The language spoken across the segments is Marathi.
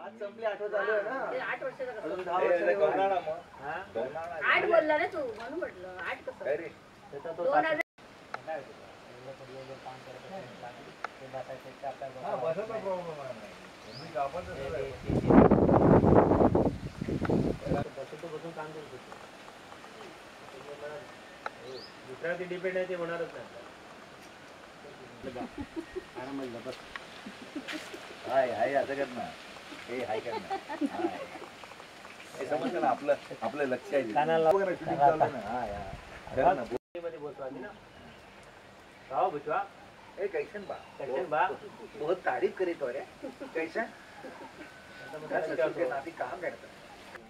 आज संपली 8 चालू आहे ना 8 वर्षाचा कसं अजून 10 वर्ष गौनाळा मग हां 8 बोलला ना तू म्हणून म्हटलं 8 कसं काय रे त्याचा तो 2000 हा बसाचा प्रॉब्लेम आहे मी गावात बसून काम करू शकतो दुसऱ्यावरती डिपेंड आहे ते होणारच नाही आरामात बस हाय हाय असं कर ना हे हाय कर ना हाय हे समजतं ना आपलं लक्ष आहे कानाला बघ ना shooting चालू आहे ना हा या कर ना मध्ये बोलतो आधी ना राव बुचवा ए कैसन बा बहुत तारीफ करीत हो रे कैसन नाती कहाँ बैठता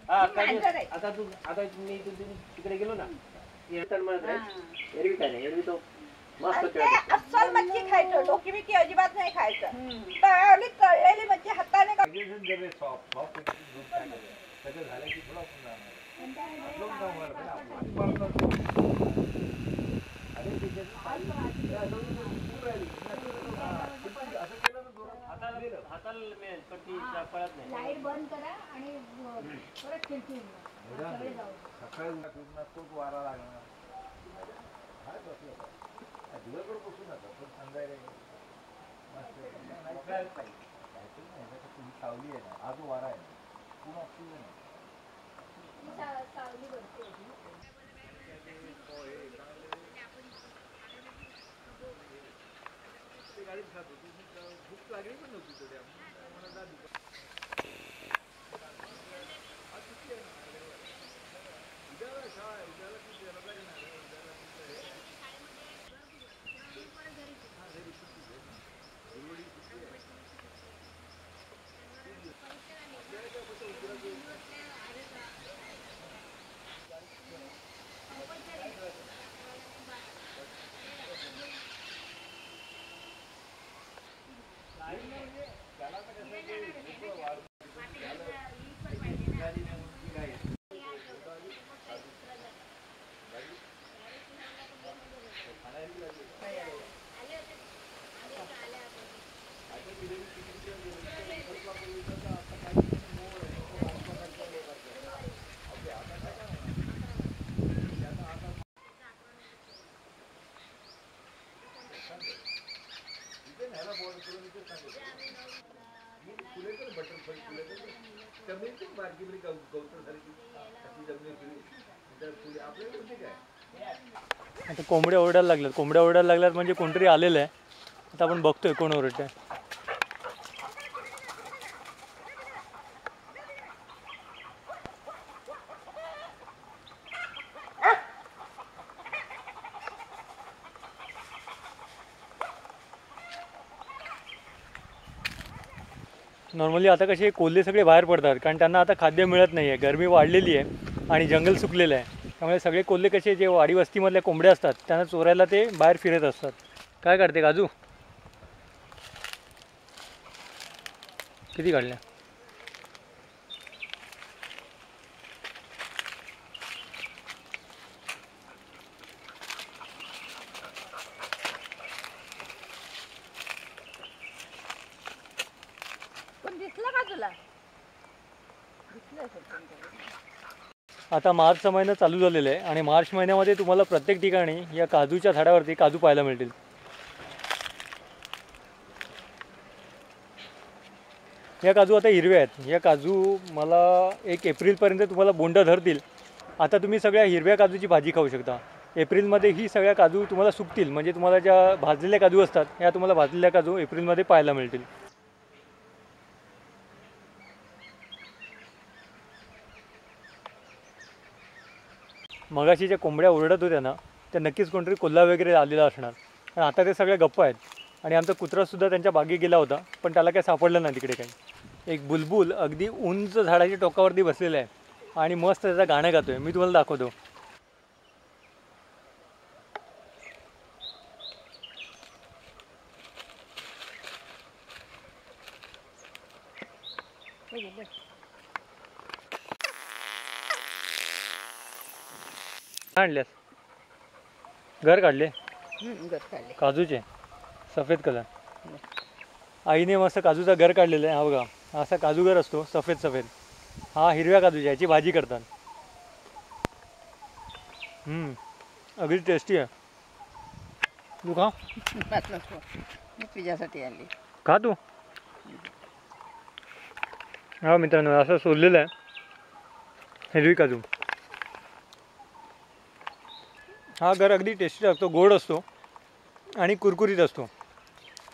हा आता मी तिकडे गेलो ना येतात म्हणत रे एरवी काय नाही एरवी तो मस्त अस्सल मच्छी खायचं डोकी बिकी अजिबात नाही खायचं तळली तळलेली मच्छी हाताने सॉफ्ट दूध सगळं झालं की थोडा लाईट बंद करा आणि परत खिडकी सगळे जाऊ सकाळी तोच वारा लागणार दिवसभर बसू नका पण संध्याकाळी सावली आहे ना हा जो वारा आहे पूर्ण ऑक्सिजन आहे सावली भरते गाडीत खात होती भूक लागली पण नव्हती थोडी उद्याला शाळा आहे उद्याला किती लागणार आता कोंबड्या ओरडायला लागल्यात म्हणजे कोणतरी आलेलं आहे. आता आपण बघतोय कोण ओरडतंय. नॉर्मली आता कसे कोल्हे सगळे बाहेर पडतात कारण त्यांना आता खाद्य मिळत नाही आहे. गरमी वाढलेली आहे आणि जंगल सुकलेलं आहे. त्यामुळे सगळे कोल्हे कसे जे वाडी वस्तीमधल्या कोंबड्या असतात त्यांना चोरायला ते बाहेर फिरत असतात. काय काढते काजू किती काढल्या? पण दिसलं का तुला आता मार्चचा महिना चालू झालेला आहे आणि मार्च महिन्यामध्ये तुम्हाला प्रत्येक ठिकाणी या काजूच्या झाडावरती काजू पाहायला मिळतील. या काजू आता हिरव्या आहेत. या काजू मला 1 एप्रिलपर्यंत तुम्हाला बोंड धरतील. आता तुम्ही सगळ्या हिरव्या काजूची भाजी खाऊ शकता. एप्रिलमध्ये ही सगळ्या काजू तुम्हाला सुकतील म्हणजे तुम्हाला ज्या भाजलेल्या काजू असतात ह्या तुम्हाला भाजलेल्या काजू एप्रिलमध्ये पाहायला मिळतील. मगाशी ज्या कोंबड्या ओरडत होत्या ना त्या नक्कीच कोणतरी कोल्हा वगैरे आलेला असणार. पण आता ते सगळे गप्प आहेत. आणि आमचा कुत्रासुद्धा त्यांच्या बागेत गेला होता पण त्याला काही सापडलं नाही तिकडे काही. एक बुलबुल अगदी उंच झाडाच्या टोकावरती बसलेला आहे आणि मस्त त्याचं गाणं गातोय. मी तुम्हाला दाखवतो. आणल्यास घर काढले काजूचे सफेद कलर. आईने मस्त काजूचा घर काढलेलं आहे. हा बघा हा असा काजूगर असतो सफेद सफेद, हा हिरव्या काजूच्या याची भाजी करतात. अगदी टेस्टी आहे. तू खा. मी तुझ्यासाठी आली. खा तू. हा मित्रांनो असं सोललेलं आहे हिरवी काजू. हा गर अगदी टेस्टी लागतो, गोड असतो आणि कुरकुरीत असतो.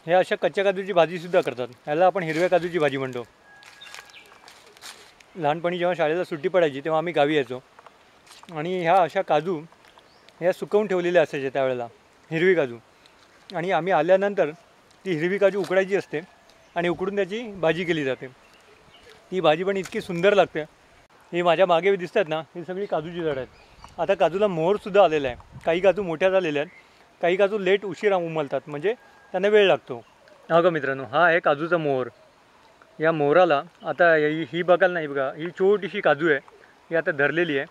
हे अशा कच्च्या काजूची भाजीसुद्धा करतात, ह्याला आपण हिरव्या काजूची भाजी म्हणतो. लहानपणी जेव्हा शाळेला सुट्टी पडायची तेव्हा आम्ही गावी यायचो आणि ह्या अशा काजू ह्या सुकवून ठेवलेल्या असायच्या त्यावेळेला, हिरवी काजू. आणि आम्ही आल्यानंतर ती हिरवी काजू उकडायची असते आणि उकडून त्याची भाजी केली जाते. ती भाजी पण इतकी सुंदर लागते. ही माझ्या मागे दिसतात ना, ही सगळी काजूची झाडं आहेत. आता काजूला मोहरसुद्धा आलेला आहे. काही काजू मोठ्या झालेल्या आहेत, काही काजू लेट उशिरा उमलतात, म्हणजे त्यांना वेळ लागतो. हा का मित्रांनो, हा आहे काजूचा मोहर. या मोहराला आता ही बघाल नाही बघा, ही छोटीशी काजू आहे, ही आता धरलेली आहे.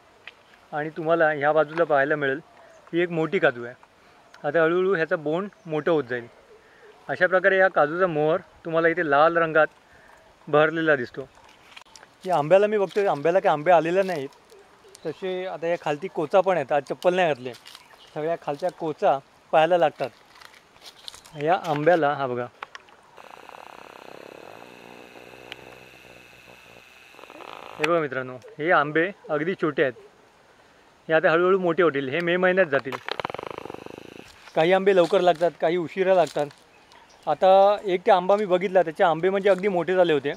आणि तुम्हाला ह्या बाजूला पाहायला मिळेल ही एक मोठी काजू आहे. आता हळूहळू ह्याचा बोंड मोठं होत जाईल. अशा प्रकारे या काजूचा मोहर तुम्हाला इथे लाल रंगात बहरलेला दिसतो. या आंब्याला मी बघतोय, आंब्याला काही आंबे आलेले नाहीत. तसे आता या खालती कोचा पण आहेत, आज चप्पल नाही घातले, सगळ्या खालच्या कोचा पाहायला लागतात. या आंब्याला हा बघा, हे बघा मित्रांनो, हे आंबे अगदी छोटे आहेत. हे आता हळूहळू मोठे होतील, हे मे महिन्यात जातील. काही आंबे लवकर लागतात, काही उशिरा लागतात. आता एक ते आंबा मी बघितला, त्याचे आंबे म्हणजे अगदी मोठे झाले होते,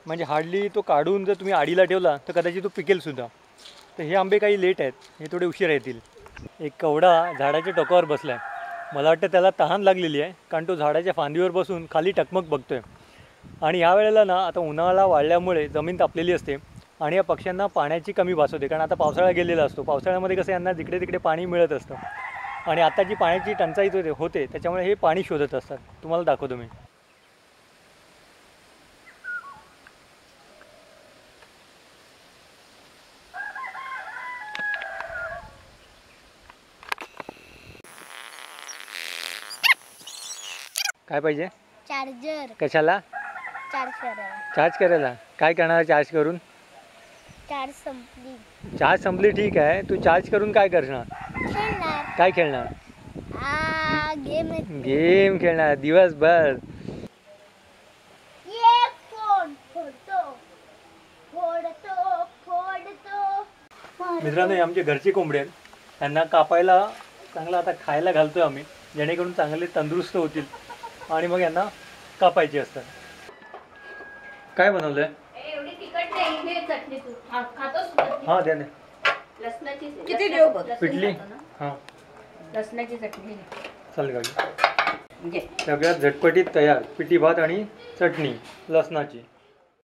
म्हणजे हार्डली तो काढून जर तुम्ही आडीला ठेवला तर कदाचित तो पिकेलसुद्धा. तर हे आंबे काही लेट आहेत, हे थोडे उशिरा येतील. एक कवडा झाडाच्या टोकावर बसला आहे. मला वाटतं त्याला तहान लागलेली आहे, कारण तो झाडाच्या फांदीवर बसून खाली टकमक बघतोय. आणि ह्या वेळेला ना आता उन्हाळा वाढल्यामुळे जमीन तापलेली असते आणि या पक्ष्यांना पाण्याची कमी भास होते, कारण आता पावसाळा गेलेला असतो. पावसाळ्यामध्ये कसं यांना जिकडे तिकडे पाणी मिळत असतं आणि आता जी पाण्याची टंचाई होते त्याच्यामुळे हे पाणी शोधत असतात. तुम्हाला दाखवतो मी. काय पाहिजे? चार्जर. कशाला? चार्ज करायला. चार्ज करायला. काय करणार चार्ज करून? चार्ज संपली. चार्ज संपली ठीक आहे, तू चार्ज करून काय करणार? खेळणार. काय खेळणार? गेम. गेम खेळणार दिवसभर. ये फोन फोडतो फोडतो फोडतो. मित्रांनो, हे आमचे घरचे कोंबडे आहेत. त्यांना कापायला चांगलं आता खायला घालतोय आम्ही, जेणेकरून चांगले तंदुरुस्त होतील आणि मग यांना कापायचे असतात. काय बनवलंय? एवढी तिखट नाही, हे चटणी तू खातोस? हां द्या द्या. लसणाची किती देऊ बघ? पिठली. हां लसणाची चटणी चालेल का? म्हणजे सगळ्यात झटपटीत तयार पिठी भात आणि चटणी लसणाची.